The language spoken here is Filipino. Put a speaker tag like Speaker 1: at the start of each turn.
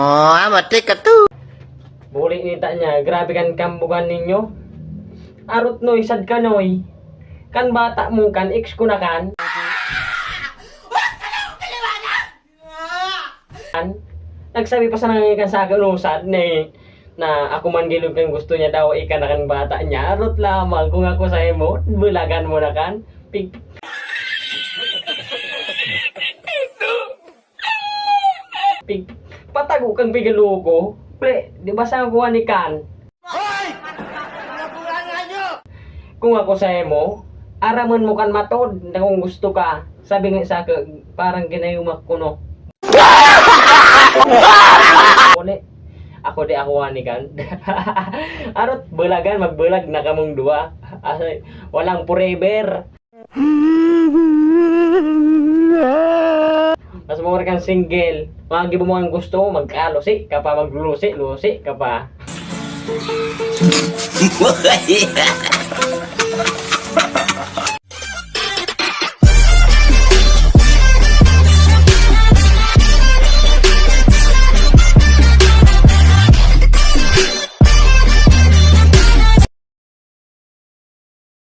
Speaker 1: Oh, matik ka to.
Speaker 2: Buli nita niya, grabe kan kambugan ninyo. Arot noy, sad ka noy. Kan bata mo kan, ex ko na kan. Nagsabi pa sa nangyaykan sa akin usad na ako man gilog kang gusto niya daw ikan na kan bata niya. Arot lamang kung ako sa imo, bulagan mo na kan. Patago kang pigalugo. Pre, di ba sa kuha ni kan?
Speaker 1: Hoy! Nabulangan nyo!
Speaker 2: Kung ako sa imo, araman mo kan matod na kung gusto ka. Sabi nga sa akin, parang ginayumak ko no. Ako di ako ni kan. Arot bulagan magbulag na kamong duwa. Walang forever. Mas mura kang single. Mga gibo mo ang gusto, magkalusi ka pa, maglulusi ka pa.